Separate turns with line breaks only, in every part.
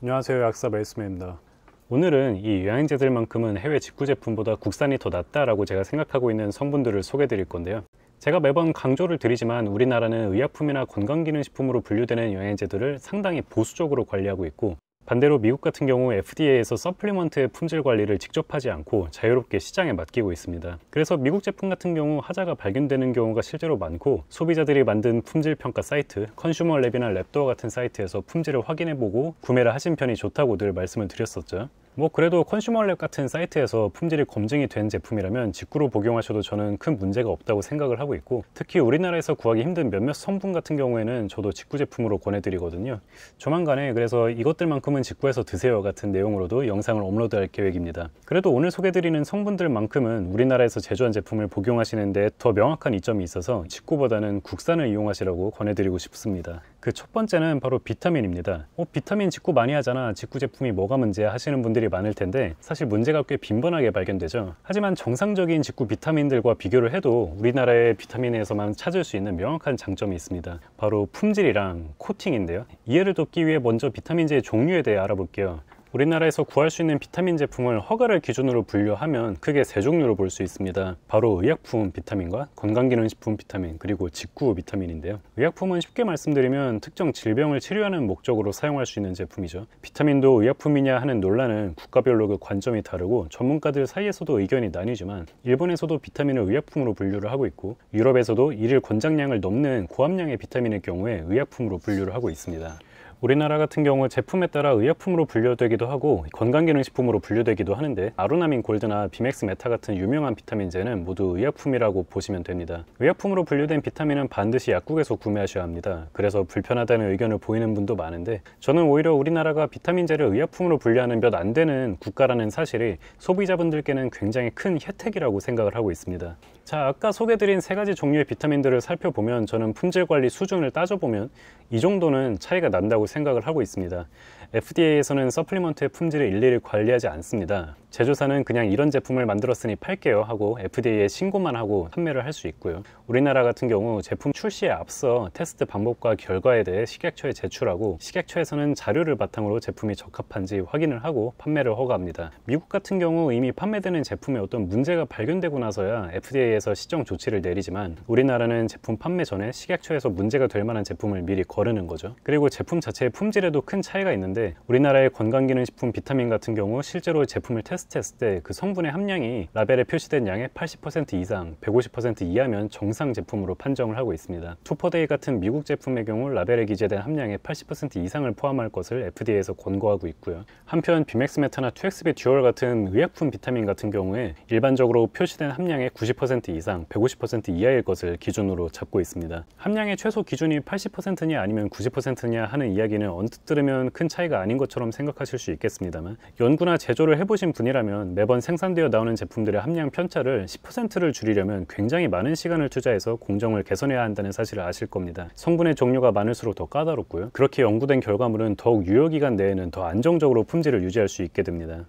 안녕하세요, 약사 메이스맨입니다. 오늘은 이 영양제들만큼은 해외 직구 제품보다 국산이 더 낫다라고 제가 생각하고 있는 성분들을 소개해 드릴 건데요. 제가 매번 강조를 드리지만 우리나라는 의약품이나 건강기능식품으로 분류되는 영양제들을 상당히 보수적으로 관리하고 있고, 반대로 미국 같은 경우 FDA에서 서플리먼트의 품질 관리를 직접 하지 않고 자유롭게 시장에 맡기고 있습니다. 그래서 미국 제품 같은 경우 하자가 발견되는 경우가 실제로 많고, 소비자들이 만든 품질 평가 사이트 컨슈머랩이나 랩도어 같은 사이트에서 품질을 확인해보고 구매를 하신 편이 좋다고 늘 말씀을 드렸었죠. 그래도 컨슈머랩 같은 사이트에서 품질이 검증이 된 제품이라면 직구로 복용하셔도 저는 큰 문제가 없다고 생각을 하고 있고, 특히 우리나라에서 구하기 힘든 몇몇 성분 같은 경우에는 저도 직구 제품으로 권해드리거든요. 조만간에 그래서 이것들만큼은 직구해서 드세요 같은 내용으로도 영상을 업로드할 계획입니다. 그래도 오늘 소개드리는 성분들만큼은 우리나라에서 제조한 제품을 복용하시는데 더 명확한 이점이 있어서 직구보다는 국산을 이용하시라고 권해드리고 싶습니다. 그 첫 번째는 바로 비타민입니다. 비타민 직구 많이 하잖아, 직구 제품이 뭐가 문제야 하시는 분들이 많을 텐데, 사실 문제가 꽤 빈번하게 발견되죠. 하지만 정상적인 직구 비타민들과 비교를 해도 우리나라의 비타민에서만 찾을 수 있는 명확한 장점이 있습니다. 바로 품질이랑 코팅인데요. 이해를 돕기 위해 먼저 비타민제의 종류에 대해 알아볼게요. 우리나라에서 구할 수 있는 비타민 제품을 허가를 기준으로 분류하면 크게 세 종류로 볼 수 있습니다. 바로 의약품 비타민과 건강기능식품 비타민, 그리고 직구 비타민인데요. 의약품은 쉽게 말씀드리면 특정 질병을 치료하는 목적으로 사용할 수 있는 제품이죠. 비타민도 의약품이냐 하는 논란은 국가별로 그 관점이 다르고 전문가들 사이에서도 의견이 나뉘지만, 일본에서도 비타민을 의약품으로 분류를 하고 있고, 유럽에서도 일일 권장량을 넘는 고함량의 비타민의 경우에 의약품으로 분류를 하고 있습니다. 우리나라 같은 경우 제품에 따라 의약품으로 분류되기도 하고 건강기능식품으로 분류되기도 하는데, 아루나민 골드나 비맥스 메타 같은 유명한 비타민제는 모두 의약품이라고 보시면 됩니다. 의약품으로 분류된 비타민은 반드시 약국에서 구매하셔야 합니다. 그래서 불편하다는 의견을 보이는 분도 많은데, 저는 오히려 우리나라가 비타민제를 의약품으로 분류하는 몇 안 되는 국가라는 사실이 소비자분들께는 굉장히 큰 혜택이라고 생각을 하고 있습니다. 자, 아까 소개드린 세 가지 종류의 비타민들을 살펴보면 저는 품질 관리 수준을 따져보면 이 정도는 차이가 난다고 생각을 하고 있습니다. FDA에서는 서플리먼트의 품질을 일일이 관리하지 않습니다. 제조사는 그냥 이런 제품을 만들었으니 팔게요 하고 FDA에 신고만 하고 판매를 할 수 있고요. 우리나라 같은 경우 제품 출시에 앞서 테스트 방법과 결과에 대해 식약처에 제출하고, 식약처에서는 자료를 바탕으로 제품이 적합한지 확인을 하고 판매를 허가합니다. 미국 같은 경우 이미 판매되는 제품에 어떤 문제가 발견되고 나서야 FDA에서 시정 조치를 내리지만, 우리나라는 제품 판매 전에 식약처에서 문제가 될 만한 제품을 미리 거르는 거죠. 그리고 제품 자체의 품질에도 큰 차이가 있는데, 우리나라의 건강기능식품 비타민 같은 경우 실제로 제품을 테스트했을 때 그 성분의 함량이 라벨에 표시된 양의 80% 이상, 150% 이하면 정상 제품으로 판정을 하고 있습니다. 투퍼데이 같은 미국 제품의 경우 라벨에 기재된 함량의 80% 이상을 포함할 것을 FDA에서 권고하고 있고요. 한편 비맥스메타나 2XB 듀얼 같은 의약품 비타민 같은 경우에 일반적으로 표시된 함량의 90% 이상, 150% 이하일 것을 기준으로 잡고 있습니다. 함량의 최소 기준이 80%냐 아니면 90%냐 하는 이야기는 언뜻 들으면 큰 차이가 아닌 것처럼 생각하실 수 있겠습니다만, 연구나 제조를 해보신 분이라면 매번 생산되어 나오는 제품들의 함량 편차를 10%를 줄이려면 굉장히 많은 시간을 투자해서 공정을 개선해야 한다는 사실을 아실 겁니다. 성분의 종류가 많을수록 더 까다롭고요. 그렇게 연구된 결과물은 더욱 유효기간 내에는 더 안정적으로 품질을 유지할 수 있게 됩니다.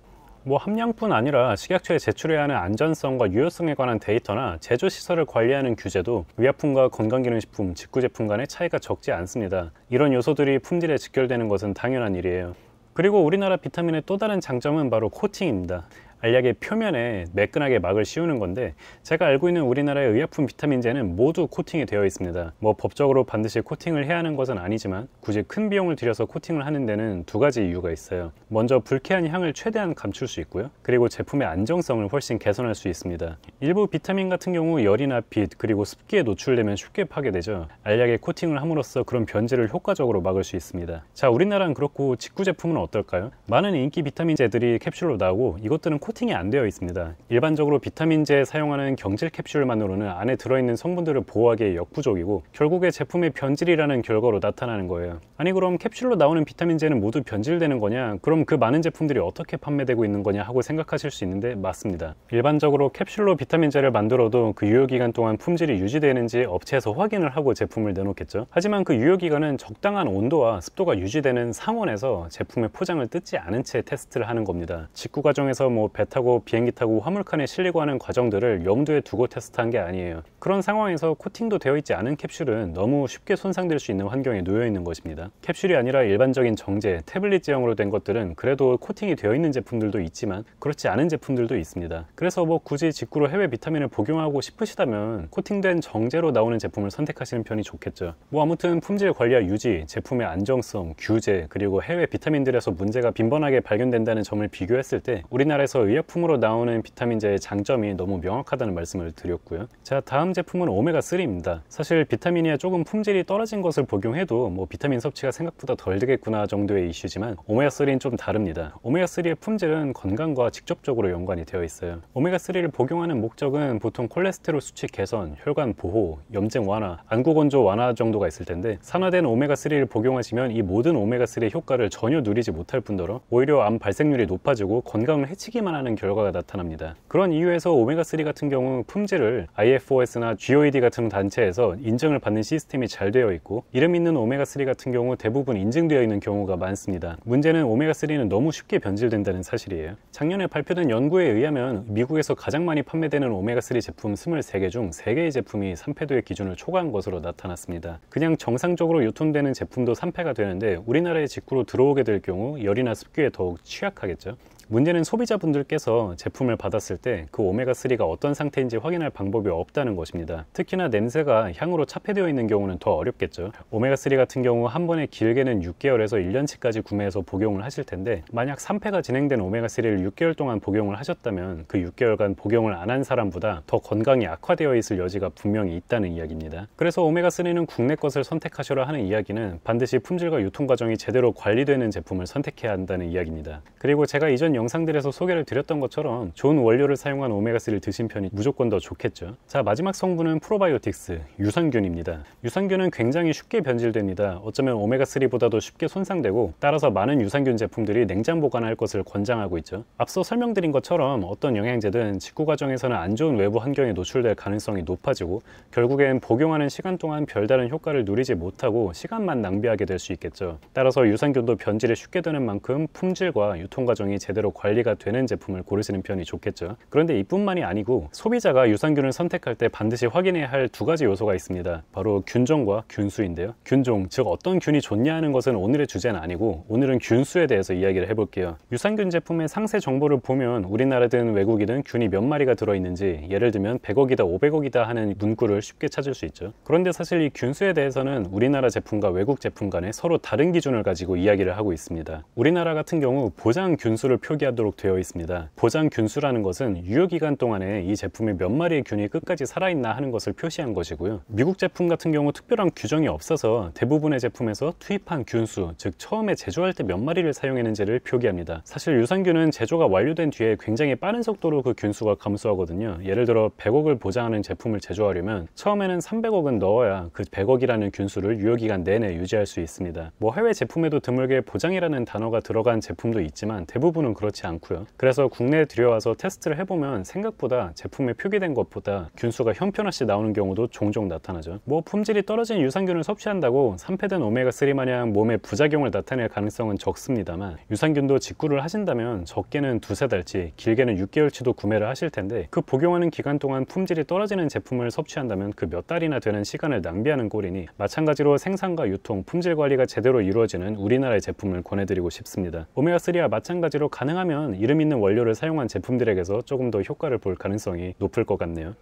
함량뿐 아니라 식약처에 제출해야 하는 안전성과 유효성에 관한 데이터나 제조시설을 관리하는 규제도 의약품과 건강기능식품, 직구 제품 간의 차이가 적지 않습니다. 이런 요소들이 품질에 직결되는 것은 당연한 일이에요. 그리고 우리나라 비타민의 또 다른 장점은 바로 코팅입니다. 알약의 표면에 매끈하게 막을 씌우는 건데, 제가 알고 있는 우리나라의 의약품 비타민제는 모두 코팅이 되어 있습니다. 법적으로 반드시 코팅을 해야 하는 것은 아니지만 굳이 큰 비용을 들여서 코팅을 하는 데는 두 가지 이유가 있어요. 먼저 불쾌한 향을 최대한 감출 수 있고요. 그리고 제품의 안정성을 훨씬 개선할 수 있습니다. 일부 비타민 같은 경우 열이나 빛, 그리고 습기에 노출되면 쉽게 파괴되죠. 알약에 코팅을 함으로써 그런 변질을 효과적으로 막을 수 있습니다. 자, 우리나라는 그렇고 직구 제품은 어떨까요? 많은 인기 비타민제들이 캡슐로 나오고 이것들은 코팅이 안 되어 있습니다. 일반적으로 비타민제에 사용하는 경질 캡슐만으로는 안에 들어있는 성분들을 보호하기에 역부족이고 결국에 제품의 변질이라는 결과로 나타나는 거예요. 아니, 그럼 캡슐로 나오는 비타민제는 모두 변질되는 거냐? 그럼 그 많은 제품들이 어떻게 판매되고 있는 거냐 하고 생각하실 수 있는데, 맞습니다. 일반적으로 캡슐로 비타민제를 만들어도 그 유효기간 동안 품질이 유지되는지 업체에서 확인을 하고 제품을 내놓겠죠. 하지만 그 유효기간은 적당한 온도와 습도가 유지되는 상온에서 제품의 포장을 뜯지 않은 채 테스트를 하는 겁니다. 직구 과정에서 배 타고 비행기 타고 화물칸에 실리고 하는 과정들을 염두에 두고 테스트한 게 아니에요. 그런 상황에서 코팅도 되어 있지 않은 캡슐은 너무 쉽게 손상될 수 있는 환경에 놓여 있는 것입니다. 캡슐이 아니라 일반적인 정제, 태블릿 제형으로 된 것들은 그래도 코팅이 되어 있는 제품들도 있지만 그렇지 않은 제품들도 있습니다. 그래서 뭐 굳이 직구로 해외 비타민을 복용하고 싶으시다면 코팅된 정제로 나오는 제품을 선택하시는 편이 좋겠죠. 뭐 아무튼 품질 관리와 유지, 제품의 안정성, 규제, 그리고 해외 비타민들에서 문제가 빈번하게 발견된다는 점을 비교했을 때 우리나라에서 의약품으로 나오는 비타민제의 장점이 너무 명확하다는 말씀을 드렸고요. 자, 다음 제품은 오메가3입니다. 사실 비타민이야 조금 품질이 떨어진 것을 복용해도 뭐 비타민 섭취가 생각보다 덜 되겠구나 정도의 이슈지만 오메가3는 좀 다릅니다. 오메가3의 품질은 건강과 직접적으로 연관이 되어 있어요. 오메가3를 복용하는 목적은 보통 콜레스테롤 수치 개선, 혈관 보호, 염증 완화, 안구 건조 완화 정도가 있을 텐데 산화된 오메가3를 복용하시면 이 모든 오메가3의 효과를 전혀 누리지 못할 뿐더러 오히려 암 발생률이 높아지고 건강을 해치기만 하는 결과가 나타납니다. 그런 이유에서 오메가3 같은 경우 품질을 IFOS나 GOED 같은 단체에서 인증을 받는 시스템이 잘 되어 있고 이름 있는 오메가3 같은 경우 대부분 인증되어 있는 경우가 많습니다. 문제는 오메가3는 너무 쉽게 변질된다는 사실이에요. 작년에 발표된 연구에 의하면 미국에서 가장 많이 판매되는 오메가3 제품 23개 중 3개의 제품이 산패도의 기준을 초과한 것으로 나타났습니다. 그냥 정상적으로 유통되는 제품도 산패가 되는데 우리나라에 직구로 들어오게 될 경우 열이나 습기에 더욱 취약하겠죠. 문제는 소비자분들께서 제품을 받았을 때 그 오메가3가 어떤 상태인지 확인할 방법이 없다는 것입니다. 특히나 냄새가 향으로 차폐되어 있는 경우는 더 어렵겠죠. 오메가3 같은 경우 한 번에 길게는 6개월에서 1년치까지 구매해서 복용을 하실 텐데 만약 산패가 진행된 오메가3를 6개월 동안 복용을 하셨다면 그 6개월간 복용을 안 한 사람보다 더 건강이 악화되어 있을 여지가 분명히 있다는 이야기입니다. 그래서 오메가3는 국내 것을 선택하셔라 하는 이야기는 반드시 품질과 유통 과정이 제대로 관리되는 제품을 선택해야 한다는 이야기입니다. 그리고 제가 이전 영상들에서 소개를 드렸던 것처럼 좋은 원료를 사용한 오메가3를 드신 편이 무조건 더 좋겠죠. 자, 마지막 성분은 프로바이오틱스, 유산균입니다. 유산균은 굉장히 쉽게 변질됩니다. 어쩌면 오메가3보다도 쉽게 손상되고 따라서 많은 유산균 제품들이 냉장 보관할 것을 권장하고 있죠. 앞서 설명드린 것처럼 어떤 영양제든 직구 과정에서는 안 좋은 외부 환경에 노출될 가능성이 높아지고 결국엔 복용하는 시간 동안 별다른 효과를 누리지 못하고 시간만 낭비하게 될 수 있겠죠. 따라서 유산균도 변질이 쉽게 되는 만큼 품질과 유통 과정이 제대로 관리가 되는 제품을 고르시는 편이 좋겠죠. 그런데 이뿐만이 아니고 소비자가 유산균을 선택할 때 반드시 확인해야 할 두 가지 요소가 있습니다. 바로 균종과 균수인데요. 균종, 즉 어떤 균이 좋냐 하는 것은 오늘의 주제는 아니고 오늘은 균수에 대해서 이야기를 해볼게요. 유산균 제품의 상세 정보를 보면 우리나라든 외국이든 균이 몇 마리가 들어있는지 예를 들면 100억이다 500억이다 하는 문구를 쉽게 찾을 수 있죠. 그런데 사실 이 균수에 대해서는 우리나라 제품과 외국 제품 간에 서로 다른 기준을 가지고 이야기를 하고 있습니다. 우리나라 같은 경우 보장 균수를 표기하도록 되어 있습니다. 보장 균수라는 것은 유효기간 동안에 이 제품에 몇 마리의 균이 끝까지 살아있나 하는 것을 표시한 것이고요. 미국 제품 같은 경우 특별한 규정이 없어서 대부분의 제품에서 투입한 균수, 즉 처음에 제조할 때 몇 마리를 사용했는지를 표기합니다. 사실 유산균은 제조가 완료된 뒤에 굉장히 빠른 속도로 그 균수가 감소하거든요. 예를 들어 100억을 보장하는 제품을 제조하려면 처음에는 300억은 넣어야 그 100억이라는 균수를 유효기간 내내 유지할 수 있습니다. 뭐 해외 제품에도 드물게 보장이라는 단어가 들어간 제품도 있지만 대부분은 그렇지 않고요. 그래서 국내에 들여와서 테스트를 해보면 생각보다 제품에 표기된 것보다 균수가 형편없이 나오는 경우도 종종 나타나죠. 뭐 품질이 떨어진 유산균을 섭취한다고 산패된 오메가3 마냥 몸에 부작용을 나타낼 가능성은 적습니다만 유산균도 직구를 하신다면 적게는 두세 달치, 길게는 6개월치도 구매를 하실 텐데 그 복용하는 기간 동안 품질이 떨어지는 제품을 섭취한다면 그 몇 달이나 되는 시간을 낭비하는 꼴이니 마찬가지로 생산과 유통, 품질 관리가 제대로 이루어지는 우리나라의 제품을 권해드리고 싶습니다. 오메가3와 마찬가지로 가능하면 이름 있는 원료를 사용한 제품들에게서 조금 더 효과를 볼 가능성이 높을 것 같네요.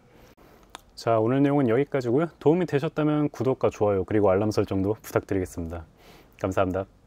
자, 오늘 내용은 여기까지고요. 도움이 되셨다면 구독과 좋아요 그리고 알람 설정도 부탁드리겠습니다. 감사합니다.